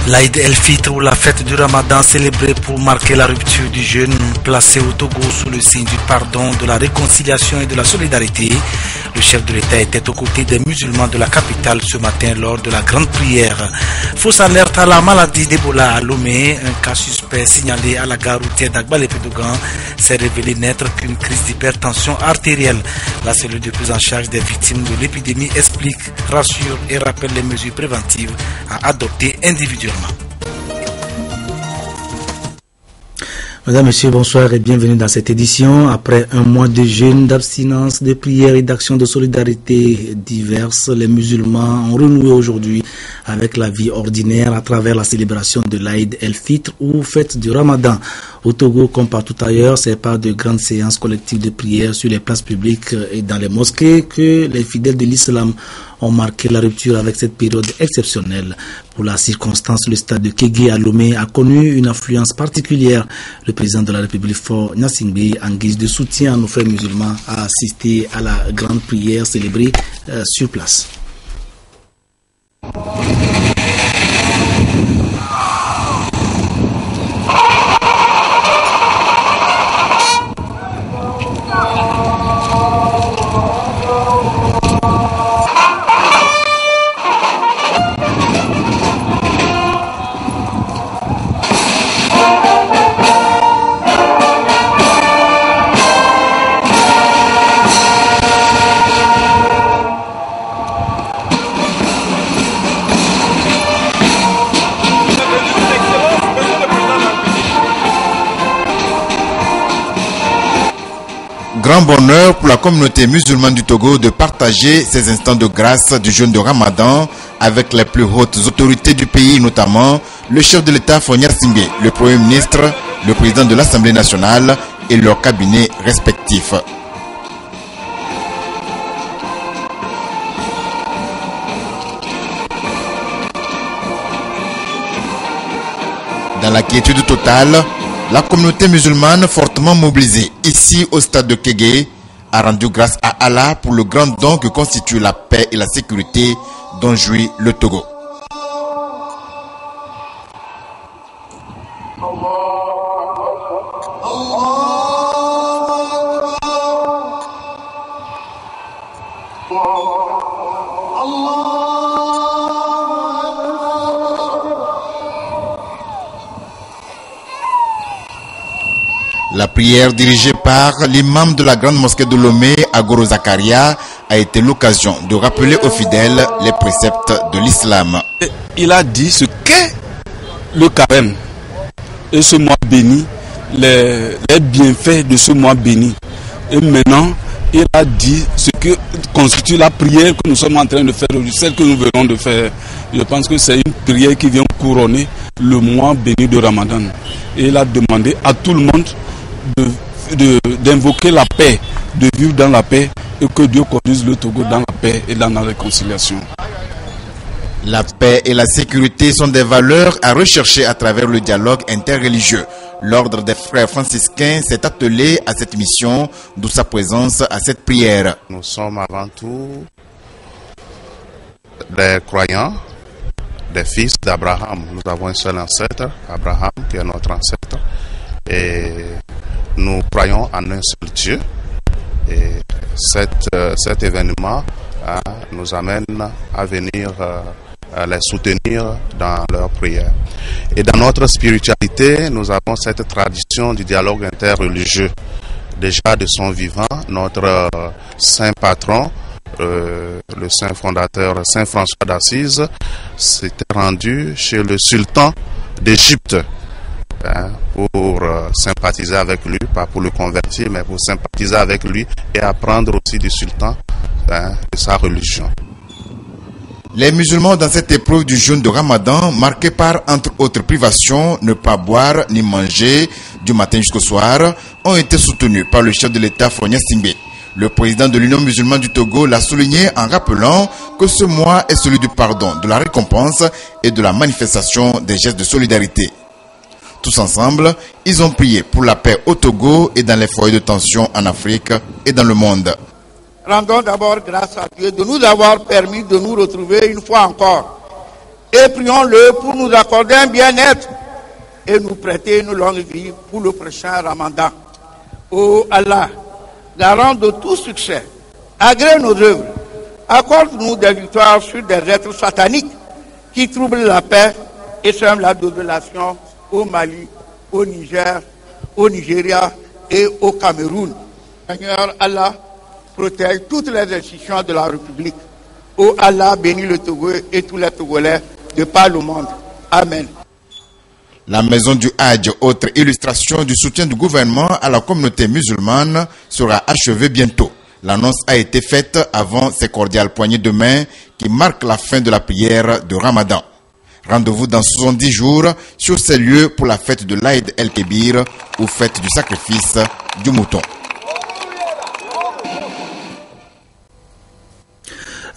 L'Aïd el-Fitr ou la fête du Ramadan célébrée pour marquer la rupture du jeûne placé au Togo sous le signe du pardon, de la réconciliation et de la solidarité. Le chef de l'État était aux côtés des musulmans de la capitale ce matin lors de la grande prière. Fausse alerte à la maladie d'Ebola à Lomé. Un cas suspect signalé à la gare routière d'Agbalé-Pédogan s'est révélé n'être qu'une crise d'hypertension artérielle. La cellule de prise en charge des victimes de l'épidémie explique, rassure et rappelle les mesures préventives à adopter individuellement. Mesdames, Messieurs, bonsoir et bienvenue dans cette édition. Après un mois de jeûne, d'abstinence, de prières et d'actions de solidarité diverses, les musulmans ont renoué aujourd'hui avec la vie ordinaire à travers la célébration de l'Aïd el-Fitr ou fête du Ramadan. Au Togo, comme partout ailleurs, c'est par de grandes séances collectives de prières sur les places publiques et dans les mosquées que les fidèles de l'islam ont marqué la rupture avec cette période exceptionnelle. Pour la circonstance, le stade de Kégué à Lomé a connu une affluence particulière. Le président de la République, Faure Gnassingbé, en guise de soutien à nos frères musulmans, a assisté à la grande prière célébrée sur place. Grand bonheur pour la communauté musulmane du Togo de partager ces instants de grâce du jeûne de Ramadan avec les plus hautes autorités du pays, notamment le chef de l'État Faure Gnassingbé, le Premier ministre, le président de l'Assemblée nationale et leurs cabinets respectifs. Dans la quiétude totale, la communauté musulmane fortement mobilisée ici au stade de Kégué a rendu grâce à Allah pour le grand don que constitue la paix et la sécurité dont jouit le Togo. La prière dirigée par l'imam de la grande mosquée de Lomé, Agoro Zakaria, a été l'occasion de rappeler aux fidèles les préceptes de l'islam. Il a dit ce qu'est le carême et ce mois béni, les bienfaits de ce mois béni. Et maintenant, il a dit ce que constitue la prière que nous sommes en train de faire aujourd'hui, celle que nous venons de faire. Je pense que c'est une prière qui vient couronner le mois béni de Ramadan. Et il a demandé à tout le monde d'invoquer la paix, de vivre dans la paix et que Dieu conduise le Togo dans la paix et dans la réconciliation. La paix et la sécurité sont des valeurs à rechercher à travers le dialogue interreligieux. L'ordre des frères franciscains s'est attelé à cette mission, d'où sa présence à cette prière. Nous sommes avant tout des croyants, des fils d'Abraham. Nous avons un seul ancêtre, Abraham, qui est notre ancêtre. Et nous croyons en un seul Dieu. Et cet événement nous amène à venir les soutenir dans leurs prières. Et dans notre spiritualité, nous avons cette tradition du dialogue interreligieux. Déjà de son vivant, notre saint patron, le saint fondateur Saint François d'Assise, s'était rendu chez le sultan d'Égypte pour sympathiser avec lui, pas pour le convertir, mais pour sympathiser avec lui et apprendre aussi du sultan de sa religion. Les musulmans dans cette épreuve du jeûne de Ramadan, marquée par entre autres privations, ne pas boire ni manger du matin jusqu'au soir, ont été soutenus par le chef de l'État Faure Gnassingbé. Le président de l'Union musulmane du Togo l'a souligné en rappelant que ce mois est celui du pardon, de la récompense et de la manifestation des gestes de solidarité. Tous ensemble, ils ont prié pour la paix au Togo et dans les foyers de tension en Afrique et dans le monde. Rendons d'abord grâce à Dieu de nous avoir permis de nous retrouver une fois encore et prions-le pour nous accorder un bien-être et nous prêter une longue vie pour le prochain Ramadan. Ô Allah, garant de tout succès, agrée nos œuvres, accorde-nous des victoires sur des êtres sataniques qui troublent la paix et sèment la désolation au Mali, au Niger, au Nigeria et au Cameroun. Seigneur Allah, protège toutes les institutions de la République. Ô Allah, bénis le Togo et tous les Togolais de par le monde. Amen. La maison du Hadj, autre illustration du soutien du gouvernement à la communauté musulmane, sera achevée bientôt. L'annonce a été faite avant ces cordiales poignées de main qui marquent la fin de la prière de Ramadan. Rendez-vous dans 70 jours sur ces lieux pour la fête de l'Aïd el-Kébir ou fête du sacrifice du mouton.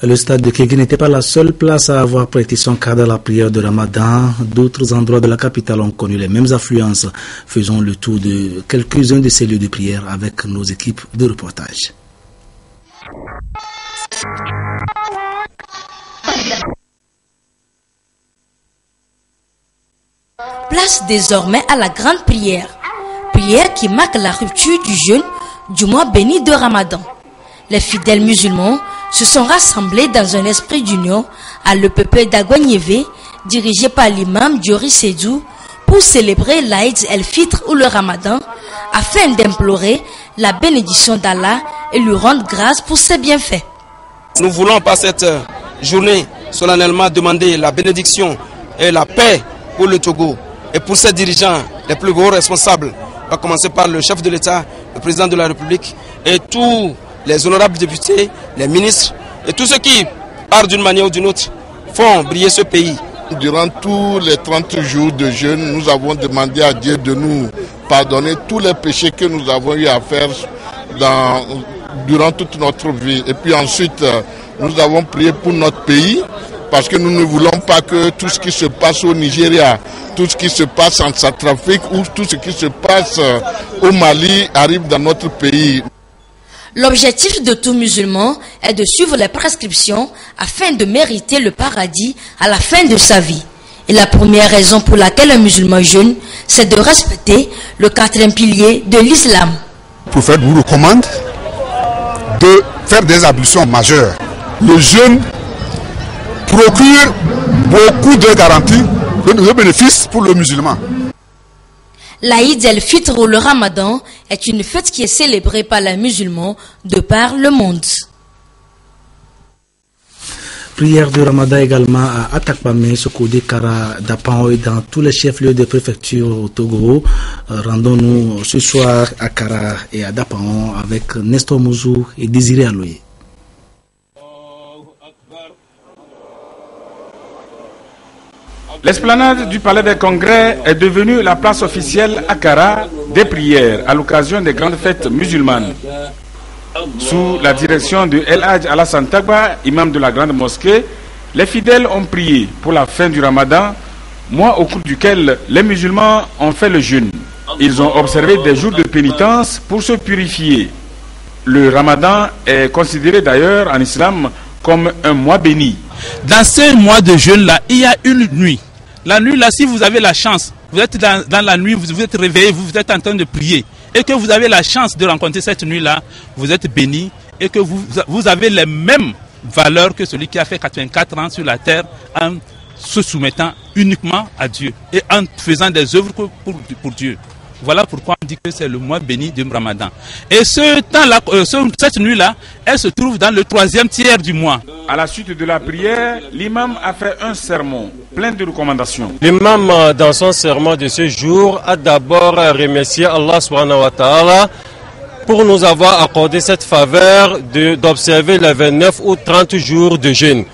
Le stade de Kégué n'était pas la seule place à avoir prêté son cadre à la prière de Ramadan. D'autres endroits de la capitale ont connu les mêmes affluences. Faisons le tour de quelques-uns de ces lieux de prière avec nos équipes de reportage. Place désormais à la grande prière. Prière qui marque la rupture du jeûne du mois béni de Ramadan. Les fidèles musulmans se sont rassemblés dans un esprit d'union à l'EPP d'Agouaniévé, dirigé par l'imam Diori Sédou, pour célébrer l'Aïd el-Fitr ou le Ramadan, afin d'implorer la bénédiction d'Allah et lui rendre grâce pour ses bienfaits. Nous voulons par cette journée solennellement demander la bénédiction et la paix pour le Togo et pour ses dirigeants, les plus gros responsables, à commencer par le chef de l'État, le président de la République et tous les honorables députés, les ministres et tous ceux qui, par d'une manière ou d'une autre, font briller ce pays. Durant tous les 30 jours de jeûne, nous avons demandé à Dieu de nous pardonner tous les péchés que nous avons eu à faire durant toute notre vie. Et puis ensuite, nous avons prié pour notre pays parce que nous ne voulons pas que tout ce qui se passe au Nigeria, tout ce qui se passe en Centrafrique ou tout ce qui se passe au Mali arrive dans notre pays. L'objectif de tout musulman est de suivre les prescriptions afin de mériter le paradis à la fin de sa vie. Et la première raison pour laquelle un musulman jeûne, c'est de respecter le 4e pilier de l'islam. Le prophète nous recommande de faire des ablutions majeures. Le jeûne procure beaucoup de garanties, de bénéfices pour le musulman. L'Aïd el-Fitr ou le Ramadan est une fête qui est célébrée par les musulmans de par le monde. Prière de Ramadan également à Atakpamé, Sokodé, Kara, Dapao et dans tous les chefs-lieux de préfecture au Togo. Rendons-nous ce soir à Kara et à Dapao avec Nestor Mouzou et Désiré Aloye. L'esplanade du Palais des Congrès est devenue la place officielle à Kara des prières à l'occasion des grandes fêtes musulmanes. Sous la direction de El Hadj Alassane Tagba, imam de la grande mosquée, les fidèles ont prié pour la fin du Ramadan, mois au cours duquel les musulmans ont fait le jeûne. Ils ont observé des jours de pénitence pour se purifier. Le Ramadan est considéré d'ailleurs en islam comme un mois béni. Dans ce mois de jeûne-là, il y a une nuit. La nuit, là, si vous avez la chance, vous êtes dans la nuit, vous êtes réveillé, vous êtes en train de prier, et que vous avez la chance de rencontrer cette nuit-là, vous êtes béni, et que vous avez les mêmes valeurs que celui qui a fait 84 ans sur la terre en se soumettant uniquement à Dieu et en faisant des œuvres pour Dieu. Voilà pourquoi on dit que c'est le mois béni du Ramadan. Et ce temps-là, cette nuit-là, elle se trouve dans le 3e tiers du mois. À la suite de la prière, l'imam a fait un sermon plein de recommandations. L'imam, dans son sermon de ce jour, a d'abord remercié Allah subhanahu wa ta'ala pour nous avoir accordé cette faveur d'observer les 29 ou 30 jours de jeûne.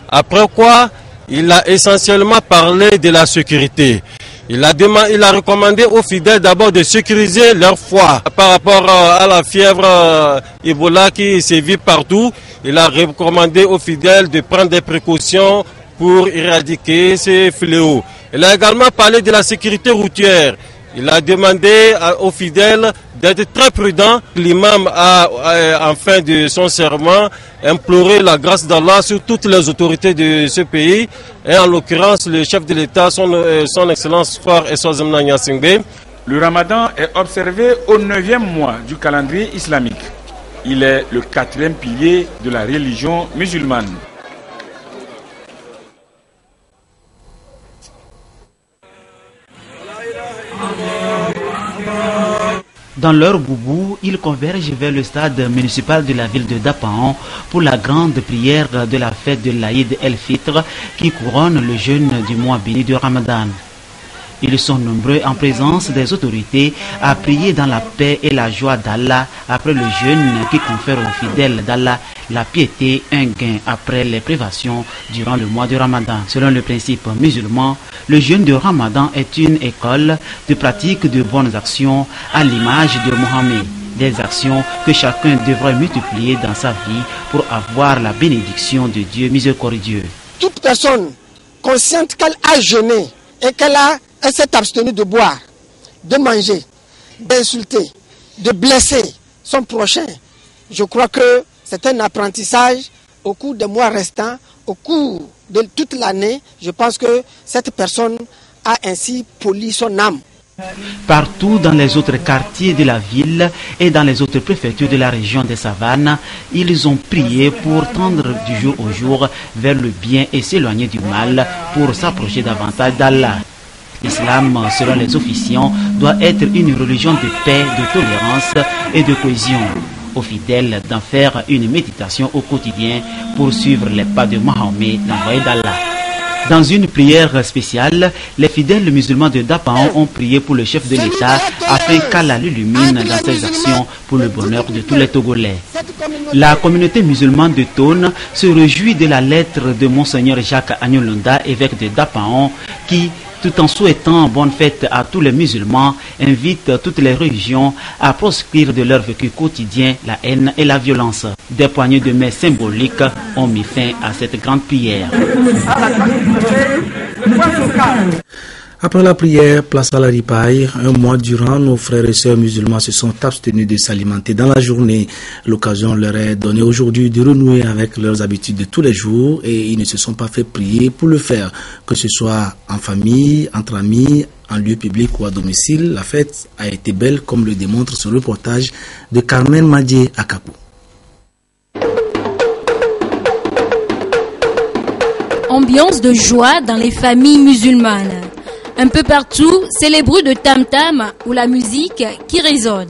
Après quoi, il a essentiellement parlé de la sécurité. Il a recommandé aux fidèles d'abord de sécuriser leur foi par rapport à la fièvre Ebola qui sévit partout. Il a recommandé aux fidèles de prendre des précautions pour éradiquer ces fléaux. Il a également parlé de la sécurité routière. Il a demandé aux fidèles d'être très prudents. L'imam a, en fin de son serment, imploré la grâce d'Allah sur toutes les autorités de ce pays, et en l'occurrence le chef de l'État, son Excellence Frère Eswazimna Nyasingbe. Le Ramadan est observé au 9e mois du calendrier islamique. Il est le 4e pilier de la religion musulmane. Dans leur boubou, ils convergent vers le stade municipal de la ville de Dapaon pour la grande prière de la fête de l'Aïd el-Fitr qui couronne le jeûne du mois béni du Ramadan. Ils sont nombreux en présence des autorités à prier dans la paix et la joie d'Allah après le jeûne qui confère aux fidèles d'Allah la piété, un gain après les privations durant le mois de Ramadan. Selon le principe musulman, le jeûne de Ramadan est une école de pratique de bonnes actions à l'image de Mohammed. Des actions que chacun devrait multiplier dans sa vie pour avoir la bénédiction de Dieu miséricordieux. Toute personne consciente qu'elle a jeûné et elle s'est abstenue de boire, de manger, d'insulter, de blesser son prochain, je crois que c'est un apprentissage au cours des mois restants, au cours de toute l'année. Je pense que cette personne a ainsi poli son âme. Partout dans les autres quartiers de la ville et dans les autres préfectures de la région des Savanes, ils ont prié pour tendre du jour au jour vers le bien et s'éloigner du mal pour s'approcher davantage d'Allah. L'islam, selon les officiants, doit être une religion de paix, de tolérance et de cohésion. Aux fidèles d'en faire une méditation au quotidien pour suivre les pas de Mohammed, l'envoyé d'Allah. Dans une prière spéciale, les fidèles musulmans de Dapaon ont prié pour le chef de l'État afin qu'Allah l'illumine dans ses actions pour le bonheur de tous les Togolais. La communauté musulmane de Tone se réjouit de la lettre de Monseigneur Jacques Agnolonda, évêque de Dapaon, qui, tout en souhaitant bonne fête à tous les musulmans, invite toutes les religions à proscrire de leur vécu quotidien la haine et la violence. Des poignées de main symboliques ont mis fin à cette grande prière. Après la prière, place à la ripaille. Un mois durant, nos frères et sœurs musulmans se sont abstenus de s'alimenter dans la journée. L'occasion leur est donnée aujourd'hui de renouer avec leurs habitudes de tous les jours et ils ne se sont pas fait prier pour le faire. Que ce soit en famille, entre amis, en lieu public ou à domicile, la fête a été belle comme le démontre ce reportage de Carmen Madje à Kapou. Ambiance de joie dans les familles musulmanes. Un peu partout, c'est les bruits de tam-tam ou la musique qui résonne.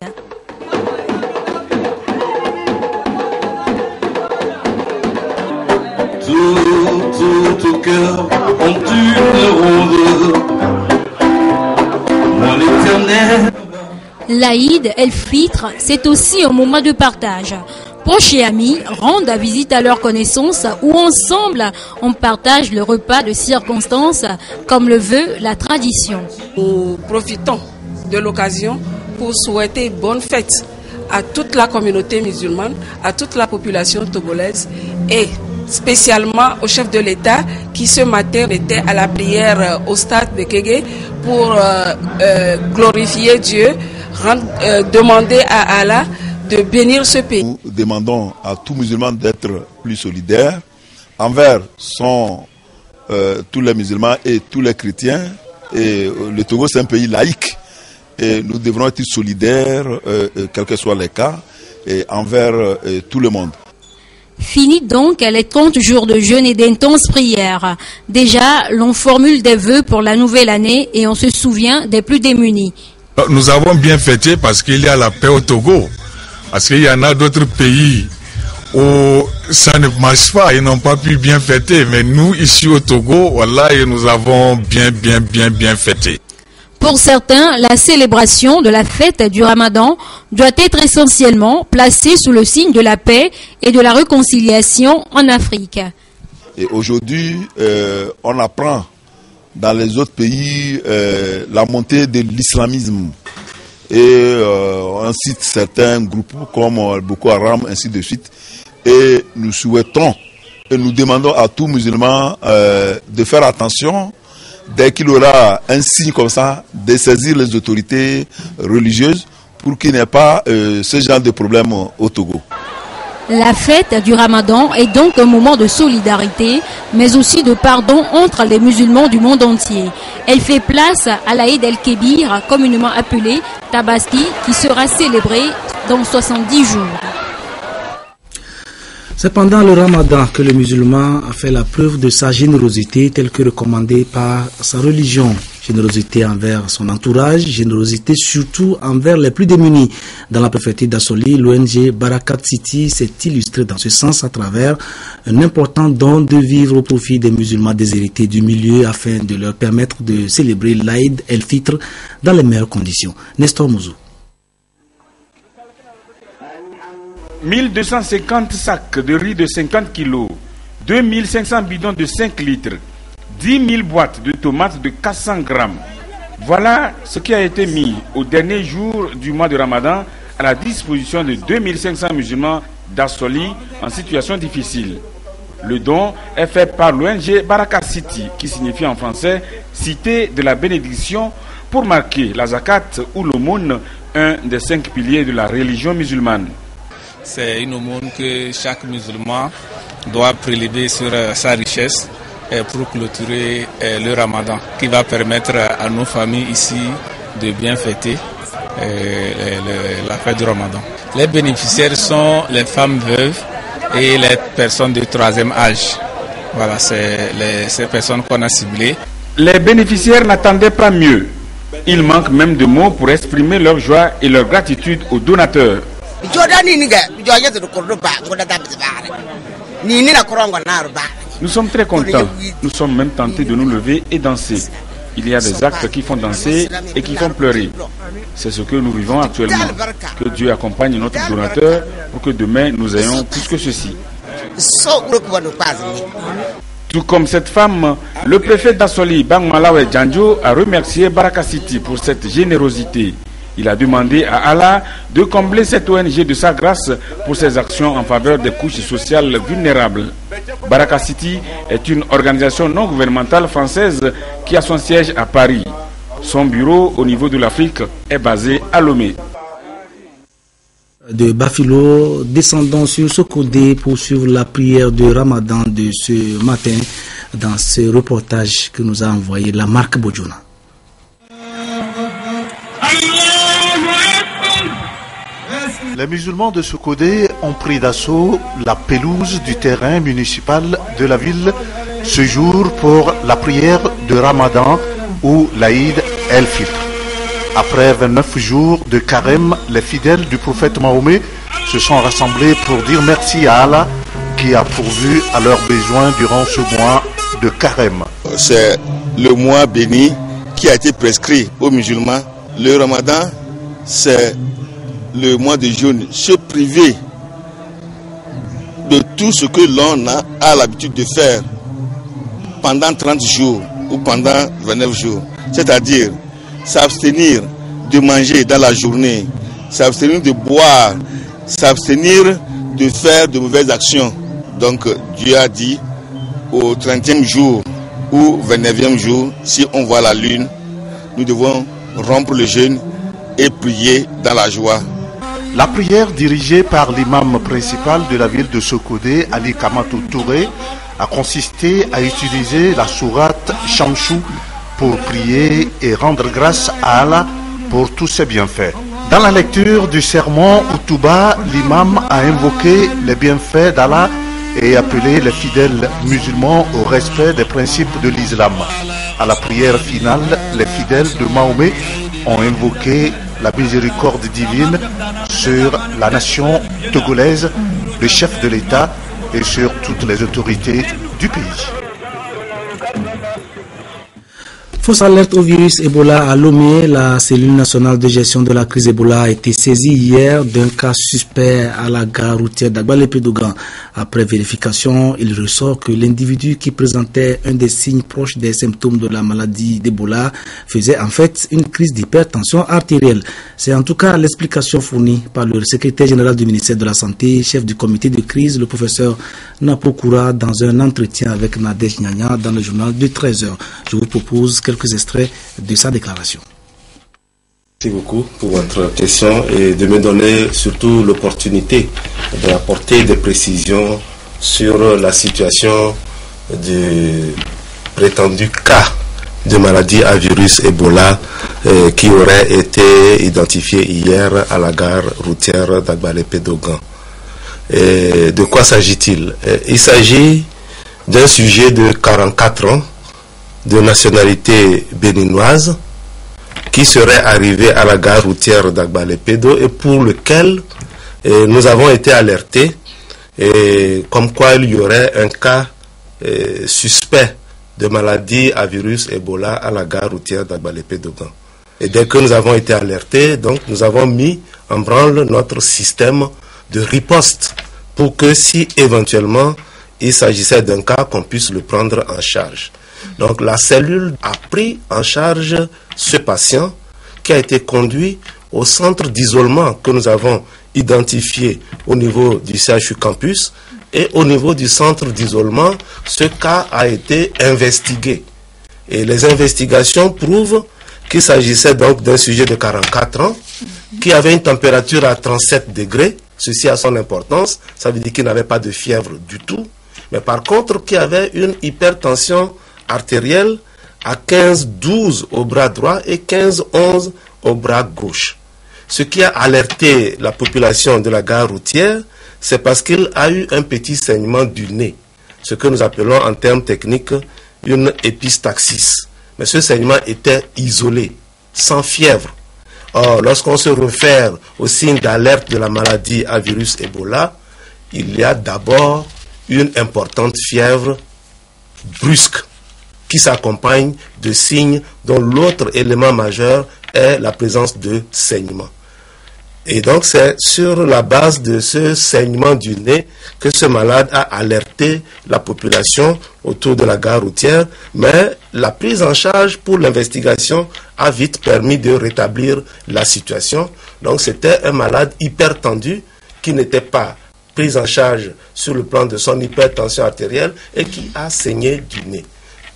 Tout cœur en une ronde. Moi l'Éternel. L'Aïd el-Fitr, c'est aussi un moment de partage. Proches et amis rendent visite à leurs connaissances ou ensemble on partage le repas de circonstance comme le veut la tradition. Nous profitons de l'occasion pour souhaiter bonne fête à toute la communauté musulmane, à toute la population togolaise et spécialement au chef de l'État qui ce matin était à la prière au stade de Kégué pour glorifier Dieu, demander à Allah de bénir ce pays. Nous demandons à tout musulman d'être plus solidaire envers tous les musulmans et tous les chrétiens. Et le Togo, c'est un pays laïque. Et nous devrons être solidaires, quels que soient les cas, et envers tout le monde. Fini donc les 30 jours de jeûne et d'intenses prières. Déjà, l'on formule des vœux pour la nouvelle année et on se souvient des plus démunis. Nous avons bien fêté parce qu'il y a la paix au Togo. Parce qu'il y en a d'autres pays où ça ne marche pas, ils n'ont pas pu bien fêter. Mais nous, ici au Togo, voilà, et nous avons bien fêté. Pour certains, la célébration de la fête du Ramadan doit être essentiellement placée sous le signe de la paix et de la réconciliation en Afrique. Et aujourd'hui, on apprend dans les autres pays la montée de l'islamisme. Et on cite certains groupes comme Boko Haram, ainsi de suite. Et nous souhaitons et nous demandons à tous musulmans de faire attention, dès qu'il aura un signe comme ça, de saisir les autorités religieuses pour qu'il n'y ait pas ce genre de problème au Togo. La fête du Ramadan est donc un moment de solidarité, mais aussi de pardon entre les musulmans du monde entier. Elle fait place à l'Aïd el-Kébir, communément appelé Tabaski, qui sera célébré dans 70 jours. C'est pendant le Ramadan que le musulman a fait la preuve de sa générosité telle que recommandée par sa religion. Générosité envers son entourage, générosité surtout envers les plus démunis. Dans la préfecture d'Assoli, l'ONG Barakat City s'est illustrée dans ce sens à travers un important don de vivre au profit des musulmans déshérités du milieu afin de leur permettre de célébrer l'Aïd el-Fitr dans les meilleures conditions. Nestor Mouzou. 1250 sacs de riz de 50 kg, 2500 bidons de 5 litres, 10 000 boîtes de tomates de 400 grammes. Voilà ce qui a été mis au dernier jour du mois de Ramadan à la disposition de 2500 musulmans d'Assoli en situation difficile. Le don est fait par l'ONG Barakat City, qui signifie en français « Cité de la bénédiction » pour marquer la zakat ou l'aumône, un des 5 piliers de la religion musulmane. C'est une aumône que chaque musulman doit prélever sur sa richesse pour clôturer le Ramadan, qui va permettre à nos familles ici de bien fêter la fête du Ramadan. Les bénéficiaires sont les femmes veuves et les personnes de 3e âge. Voilà, c'est ces personnes qu'on a ciblées. Les bénéficiaires n'attendaient pas mieux. Il manque même de mots pour exprimer leur joie et leur gratitude aux donateurs. Nous sommes très contents. Nous sommes même tentés de nous lever et danser. Il y a des actes qui font danser et qui font pleurer. C'est ce que nous vivons actuellement. Que Dieu accompagne notre donateur pour que demain nous ayons plus que ceci. Tout comme cette femme, le préfet d'Assoli, Bang Malawi Djanjo, a remercié Barakat City pour cette générosité. Il a demandé à Allah de combler cette ONG de sa grâce pour ses actions en faveur des couches sociales vulnérables. Barakat City est une organisation non gouvernementale française qui a son siège à Paris. Son bureau au niveau de l'Afrique est basé à Lomé. De Bafilo, descendons sur Sokodé pour suivre la prière de Ramadan de ce matin dans ce reportage que nous a envoyé la marque Bojona. Les musulmans de Sokodé ont pris d'assaut la pelouse du terrain municipal de la ville ce jour pour la prière de Ramadan ou l'Aïd el-Fitr. Après 29 jours de carême, les fidèles du prophète Mahomet se sont rassemblés pour dire merci à Allah qui a pourvu à leurs besoins durant ce mois de carême. C'est le mois béni qui a été prescrit aux musulmans. Le Ramadan, c'est le mois de jeûne, se priver de tout ce que l'on a l'habitude de faire pendant 30 jours ou pendant 29 jours. C'est-à-dire s'abstenir de manger dans la journée, s'abstenir de boire, s'abstenir de faire de mauvaises actions. Donc Dieu a dit au 30e jour ou 29e jour, si on voit la lune, nous devons rompre le jeûne et prier dans la joie. La prière dirigée par l'imam principal de la ville de Sokodé, Ali Kamatou Touré, a consisté à utiliser la sourate Shamshou pour prier et rendre grâce à Allah pour tous ses bienfaits. Dans la lecture du sermon Outouba, l'imam a invoqué les bienfaits d'Allah et appelé les fidèles musulmans au respect des principes de l'islam. À la prière finale, les fidèles de Mahomet ont invoqué la miséricorde divine sur la nation togolaise, le chef de l'État et sur toutes les autorités du pays. Fausse alerte au virus Ebola à Lomé. La cellule nationale de gestion de la crise Ebola a été saisie hier d'un cas suspect à la gare routière d'Agbalépé-Dogan. Après vérification, il ressort que l'individu qui présentait un des signes proches des symptômes de la maladie d'Ebola faisait en fait une crise d'hypertension artérielle. C'est en tout cas l'explication fournie par le secrétaire général du ministère de la Santé, chef du comité de crise, le professeur Napokoura, dans un entretien avec Nadej Nyanya dans le journal de 13h. Je vous propose quelques extraits de sa déclaration. Merci beaucoup pour votre question et de me donner surtout l'opportunité d'apporter des précisions sur la situation du prétendu cas de maladie à virus Ebola qui aurait été identifié hier à la gare routière d'Agbalépé-Dogan. De quoi s'agit-il? Il s'agit d'un sujet de 44 ans, de nationalité béninoise, qui serait arrivé à la gare routière d'Agbalépé-Do et pour lequel nous avons été alertés comme quoi il y aurait un cas suspect de maladie à virus Ebola à la gare routière d'Agbalépé-Dogan. Et dès que nous avons été alertés, donc nous avons mis en branle notre système de riposte pour que si éventuellement il s'agissait d'un cas, qu'on puisse le prendre en charge. Donc la cellule a pris en charge ce patient qui a été conduit au centre d'isolement que nous avons identifié au niveau du CHU Campus, et au niveau du centre d'isolement, ce cas a été investigué. Et les investigations prouvent qu'il s'agissait donc d'un sujet de 44 ans qui avait une température à 37 degrés. Ceci a son importance, ça veut dire qu'il n'avait pas de fièvre du tout, mais par contre qui avait une hypertension artérielle à 15-12 au bras droit et 15-11 au bras gauche. Ce qui a alerté la population de la gare routière, c'est parce qu'il a eu un petit saignement du nez, ce que nous appelons en termes techniques une épistaxis. Mais ce saignement était isolé, sans fièvre. Or, lorsqu'on se réfère aux signes d'alerte de la maladie à virus Ebola, il y a d'abord une importante fièvre brusque qui s'accompagne de signes dont l'autre élément majeur est la présence de saignement. Et donc c'est sur la base de ce saignement du nez que ce malade a alerté la population autour de la gare routière, mais la prise en charge pour l'investigation a vite permis de rétablir la situation. Donc c'était un malade hypertendu qui n'était pas pris en charge sur le plan de son hypertension artérielle et qui a saigné du nez.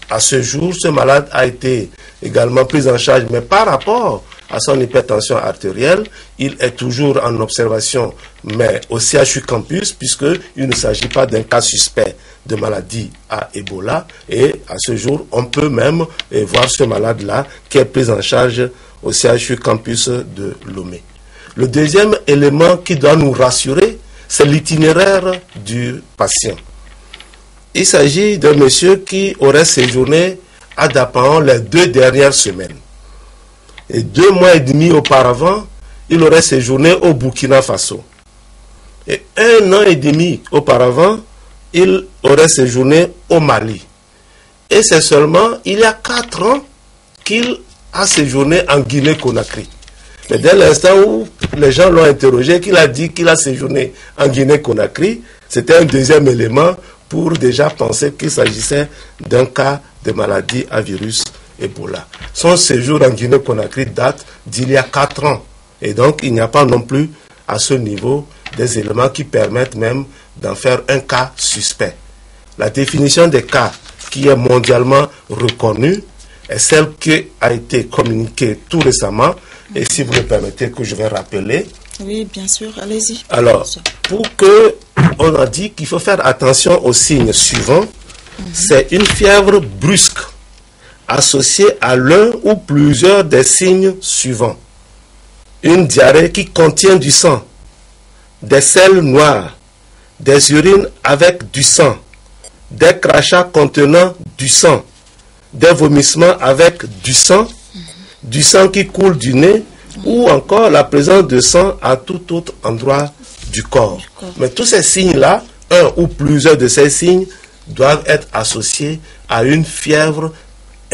À ce jour, ce malade a été également pris en charge, mais par rapport à son hypertension artérielle, il est toujours en observation, mais au CHU Campus, puisqu'il ne s'agit pas d'un cas suspect de maladie à Ebola. Et à ce jour, on peut même voir ce malade-là qui est pris en charge au CHU Campus de Lomé. Le deuxième élément qui doit nous rassurer, c'est l'itinéraire du patient. Il s'agit d'un monsieur qui aurait séjourné à Dapaon les 2 dernières semaines. Et 2 mois et demi auparavant, il aurait séjourné au Burkina Faso. Et 1 an et demi auparavant, il aurait séjourné au Mali. Et c'est seulement il y a 4 ans qu'il a séjourné en Guinée-Conakry. Mais dès l'instant où les gens l'ont interrogé, qu'il a dit qu'il a séjourné en Guinée-Conakry, c'était un deuxième élément pour déjà penser qu'il s'agissait d'un cas de maladie à virus Ebola. Son séjour en Guinée-Conakry date d'il y a 4 ans. Et donc, il n'y a pas non plus à ce niveau des éléments qui permettent même d'en faire un cas suspect. La définition des cas qui est mondialement reconnue est celle qui a été communiquée tout récemment. Et si vous me permettez que je vais rappeler. Oui, bien sûr, allez-y. Alors, pour que on a dit qu'il faut faire attention aux signes suivants, c'est une fièvre brusque associée à l'un ou plusieurs des signes suivants. Une diarrhée qui contient du sang, des selles noires, des urines avec du sang, des crachats contenant du sang, des vomissements avec du sang qui coule du nez, ou encore la présence de sang à tout autre endroit du corps. Mais tous ces signes-là, un ou plusieurs de ces signes, doivent être associés à une fièvre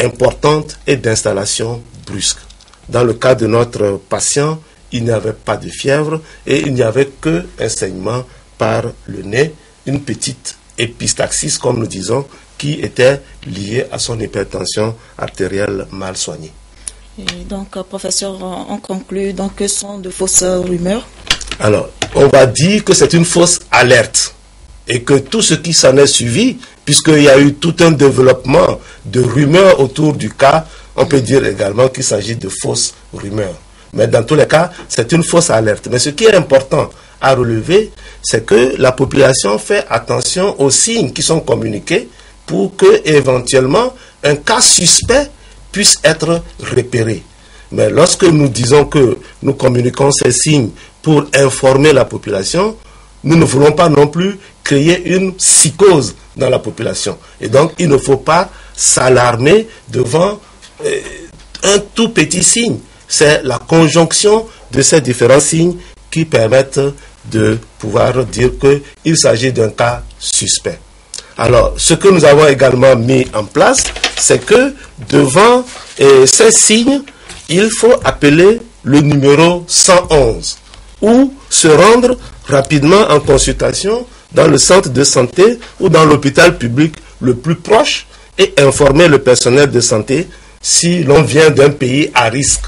importante et d'installation brusque. Dans le cas de notre patient, il n'y avait pas de fièvre et il n'y avait qu'un saignement par le nez, une petite épistaxis, comme nous disons, qui était liée à son hypertension artérielle mal soignée. Et donc, professeur, on conclut donc que ce sont de fausses rumeurs. Alors, on va dire que c'est une fausse alerte et que tout ce qui s'en est suivi, puisqu'il y a eu tout un développement de rumeurs autour du cas, on peut dire également qu'il s'agit de fausses rumeurs. Mais dans tous les cas, c'est une fausse alerte. Mais ce qui est important à relever, c'est que la population fait attention aux signes qui sont communiqués pour que, éventuellement, un cas suspect puisse être repéré. Mais lorsque nous disons que nous communiquons ces signes pour informer la population, nous ne voulons pas non plus créer une psychose dans la population. Et donc, il ne faut pas s'alarmer devant un tout petit signe. C'est la conjonction de ces différents signes qui permettent de pouvoir dire qu'il s'agit d'un cas suspect. Alors, ce que nous avons également mis en place, c'est que devant ces signes, il faut appeler le numéro 111 ou se rendre rapidement en consultation dans le centre de santé ou dans l'hôpital public le plus proche et informer le personnel de santé si l'on vient d'un pays à risque.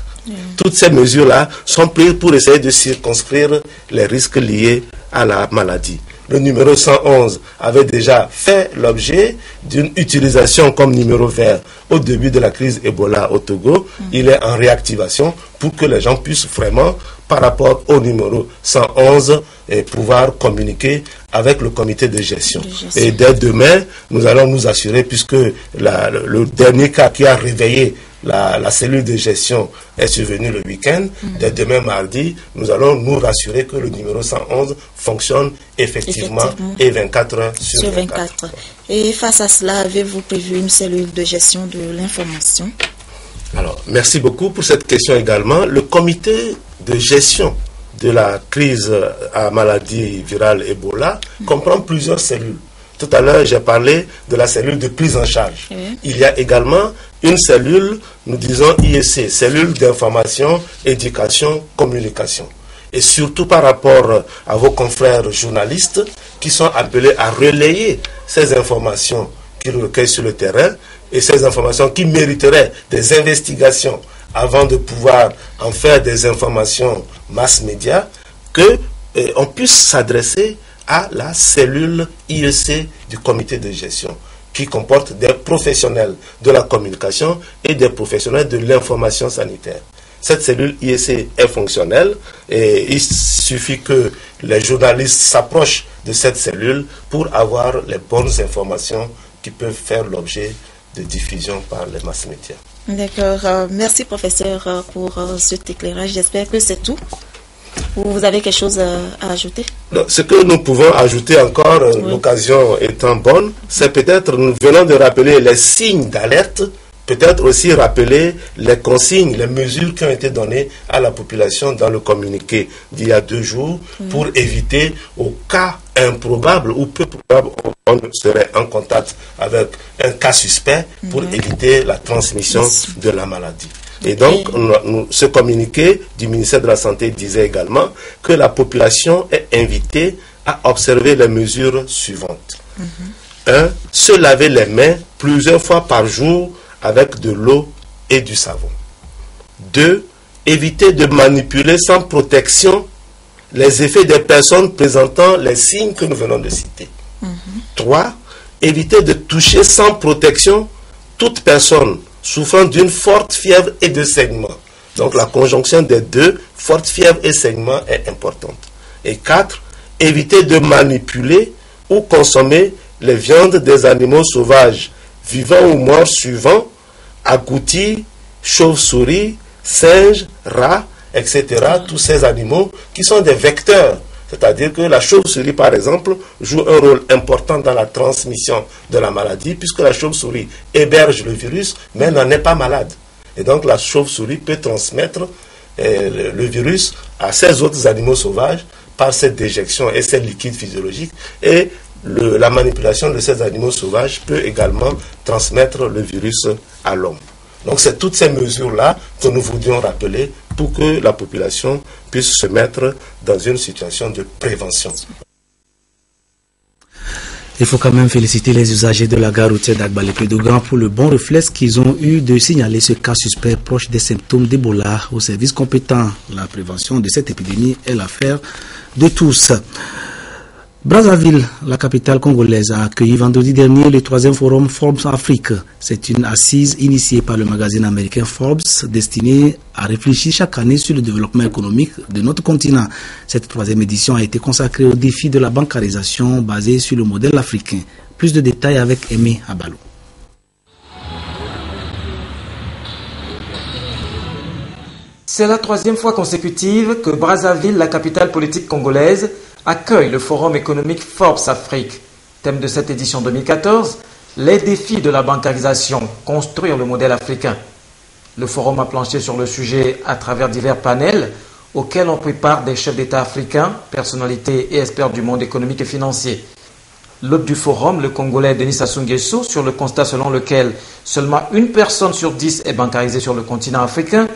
Toutes ces mesures-là sont prises pour essayer de circonscrire les risques liés à la maladie. Le numéro 111 avait déjà fait l'objet d'une utilisation comme numéro vert au début de la crise Ebola au Togo. Il est en réactivation pour que les gens puissent vraiment, par rapport au numéro 111, pouvoir communiquer avec le comité de gestion. Et dès demain, nous allons nous assurer, puisque le dernier cas qui a réveillé la cellule de gestion est survenue le week-end. Dès demain mardi, nous allons nous rassurer que le numéro 111 fonctionne effectivement. Et 24 heures sur 24. Et face à cela, avez-vous prévu une cellule de gestion de l'information? Alors, merci beaucoup pour cette question également. Le comité de gestion de la crise à maladie virale Ebola comprend plusieurs cellules. Tout à l'heure, j'ai parlé de la cellule de prise en charge. Il y a également une cellule, nous disons IEC, cellule d'information, éducation, communication. Et surtout par rapport à vos confrères journalistes qui sont appelés à relayer ces informations qu'ils recueillent sur le terrain et ces informations qui mériteraient des investigations avant de pouvoir en faire des informations mass média, qu'on puisse s'adresser à la cellule IEC du comité de gestion, qui comporte des professionnels de la communication et des professionnels de l'information sanitaire. Cette cellule IEC est fonctionnelle et il suffit que les journalistes s'approchent de cette cellule pour avoir les bonnes informations qui peuvent faire l'objet de diffusion par les mass médias. D'accord. Merci, professeur, pour cet éclairage. J'espère que c'est tout. Vous avez quelque chose à ajouter? Non, ce que nous pouvons ajouter encore, l'occasion étant bonne, c'est peut-être, nous venons de rappeler les signes d'alerte, peut-être aussi rappeler les consignes, les mesures qui ont été données à la population dans le communiqué d'il y a 2 jours pour éviter, au cas improbable ou peu probable, on serait en contact avec un cas suspect pour éviter la transmission de la maladie. Et donc, ce communiqué du ministère de la Santé disait également que la population est invitée à observer les mesures suivantes. 1. Se laver les mains plusieurs fois par jour avec de l'eau et du savon. 2. Éviter de manipuler sans protection les effets des personnes présentant les signes que nous venons de citer. 3. Éviter de toucher sans protection toute personne souffrant d'une forte fièvre et de saignement. Donc la conjonction des deux, forte fièvre et saignement, est importante. Et 4. Éviter de manipuler ou consommer les viandes des animaux sauvages, vivants ou morts suivants, agoutis, chauves-souris, singes, rats, etc. Tous ces animaux qui sont des vecteurs. C'est-à-dire que la chauve-souris, par exemple, joue un rôle important dans la transmission de la maladie, puisque la chauve-souris héberge le virus, mais n'en est pas malade. Et donc la chauve-souris peut transmettre le virus à ces autres animaux sauvages par cette déjection et ces liquides physiologiques. Et la manipulation de ces animaux sauvages peut également transmettre le virus à l'homme. Donc c'est toutes ces mesures-là que nous voudrions rappeler pour que la population puisse se mettre dans une situation de prévention. Il faut quand même féliciter les usagers de la gare routière d'Agbalé-Pédogan pour le bon réflexe qu'ils ont eu de signaler ce cas suspect proche des symptômes d'Ebola aux services compétents. La prévention de cette épidémie est l'affaire de tous. Brazzaville, la capitale congolaise, a accueilli vendredi dernier le 3e forum Forbes Afrique. C'est une assise initiée par le magazine américain Forbes destinée à réfléchir chaque année sur le développement économique de notre continent. Cette 3e édition a été consacrée au défi de la bancarisation basée sur le modèle africain. Plus de détails avec Aimé Abalou. C'est la 3e fois consécutive que Brazzaville, la capitale politique congolaise, accueille le forum économique Forbes Afrique. Thème de cette édition 2014, les défis de la bancarisation, construire le modèle africain. Le forum a planché sur le sujet à travers divers panels auxquels on prépare des chefs d'État africains, personnalités et experts du monde économique et financier. L'hôte du forum, le Congolais Denis Sassou Nguesso, sur le constat selon lequel seulement 1 personne sur 10 est bancarisée sur le continent africain,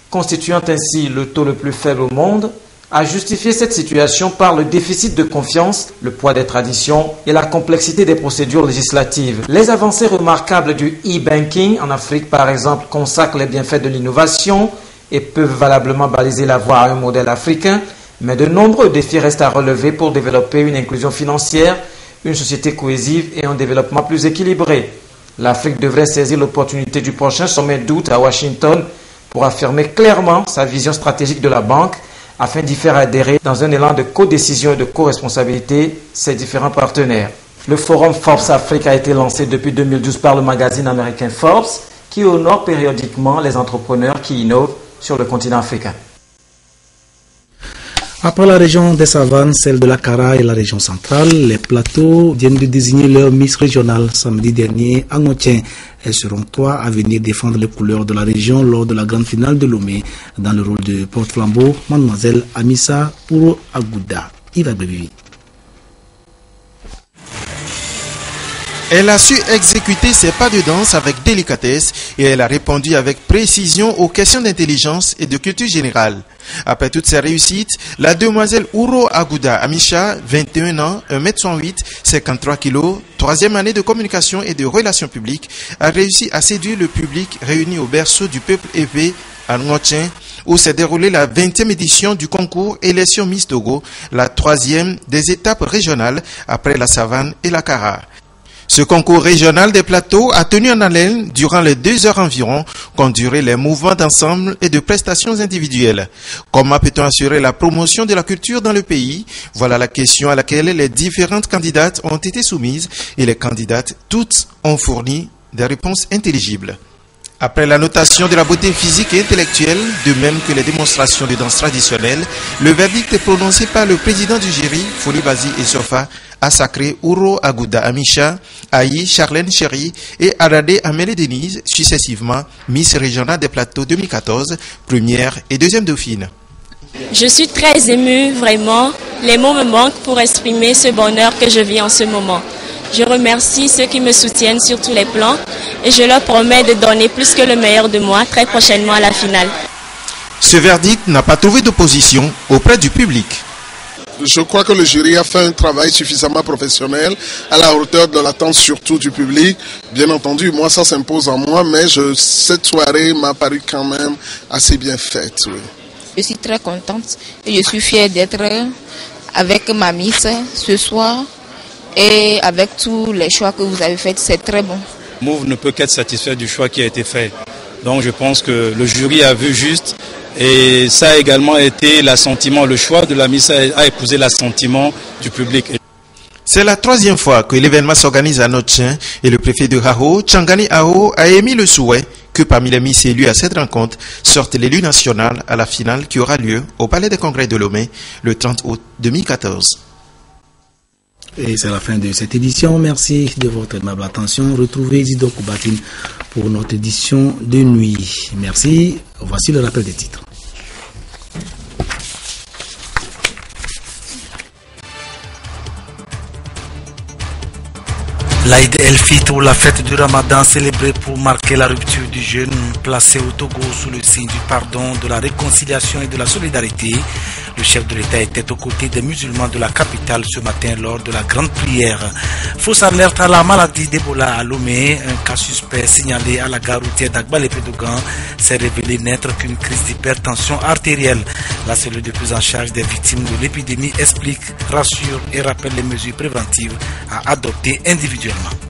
constituant ainsi le taux le plus faible au monde, a justifié cette situation par le déficit de confiance, le poids des traditions et la complexité des procédures législatives. Les avancées remarquables du e-banking en Afrique, par exemple, consacrent les bienfaits de l'innovation et peuvent valablement baliser la voie à un modèle africain, mais de nombreux défis restent à relever pour développer une inclusion financière, une société cohésive et un développement plus équilibré. L'Afrique devrait saisir l'opportunité du prochain sommet d'août à Washington pour affirmer clairement sa vision stratégique de la banque afin d'y faire adhérer dans un élan de codécision et de co-responsabilité ses différents partenaires. Le forum Forbes Afrique a été lancé depuis 2012 par le magazine américain Forbes qui honore périodiquement les entrepreneurs qui innovent sur le continent africain. Après la région des savanes, celle de la Kara et la région centrale, les plateaux viennent de désigner leur Miss régionale samedi dernier à Ngotien. Elles seront 3 à venir défendre les couleurs de la région lors de la grande finale de Lomé. Dans le rôle de porte-flambeau, mademoiselle Amissa Ouro Agouda. Yves Abrevivi. Elle a su exécuter ses pas de danse avec délicatesse et elle a répondu avec précision aux questions d'intelligence et de culture générale. Après toutes ces réussites, la demoiselle Ouro Agouda Amisha, 21 ans, 1m108, 53 kg, 3e année de communication et de relations publiques, a réussi à séduire le public réuni au berceau du peuple élevé à Ngotien, où s'est déroulée la 20e édition du concours Élection Miss Togo, la 3e des étapes régionales après la Savane et la Kara. Ce concours régional des plateaux a tenu en haleine durant les 2 heures environ qu'ont duré les mouvements d'ensemble et de prestations individuelles. Comment peut-on assurer la promotion de la culture dans le pays? Voilà la question à laquelle les différentes candidates ont été soumises et les candidates toutes ont fourni des réponses intelligibles. Après la notation de la beauté physique et intellectuelle, de même que les démonstrations de danse traditionnelle, le verdict est prononcé par le président du jury, Foli Bazi et Sofa, a sacré Ouro Agouda Amisha, Aïe Charlène Chéri et Aradé Amélie Denise, successivement Miss Régionale des Plateaux 2014, première et deuxième dauphine. Je suis très émue, vraiment. Les mots me manquent pour exprimer ce bonheur que je vis en ce moment. Je remercie ceux qui me soutiennent sur tous les plans et je leur promets de donner plus que le meilleur de moi très prochainement à la finale. Ce verdict n'a pas trouvé d'opposition auprès du public. Je crois que le jury a fait un travail suffisamment professionnel, à la hauteur de l'attente surtout du public. Bien entendu, moi ça s'impose en moi, mais cette soirée m'a paru quand même assez bien faite. Oui. Je suis très contente et je suis fière d'être avec ma Miss ce soir et avec tous les choix que vous avez faits, c'est très bon. Move ne peut qu'être satisfait du choix qui a été fait. Donc je pense que le jury a vu juste. Et ça a également été l'assentiment, le choix de la Miss a épousé l'assentiment du public. C'est la 3e fois que l'événement s'organise à Notchin et le préfet de Hao, Changani Ao, a émis le souhait que parmi les Miss élus à cette rencontre sortent l'élu national à la finale qui aura lieu au Palais des Congrès de Lomé le 30 août 2014. Et c'est la fin de cette édition. Merci de votre aimable attention. Retrouvez Isidore Koubatine pour notre édition de nuit. Merci. Voici le rappel des titres. L'Aïd el-Fitr ou la fête du Ramadan célébrée pour marquer la rupture du jeûne placé au Togo sous le signe du pardon, de la réconciliation et de la solidarité. Le chef de l'État était aux côtés des musulmans de la capitale ce matin lors de la grande prière. Fausse alerte à la maladie d'Ebola à Lomé. Un cas suspect signalé à la gare routière d'Agbal-Epédogan s'est révélé n'être qu'une crise d'hypertension artérielle. La cellule de prise en charge des victimes de l'épidémie explique, rassure et rappelle les mesures préventives à adopter individuellement.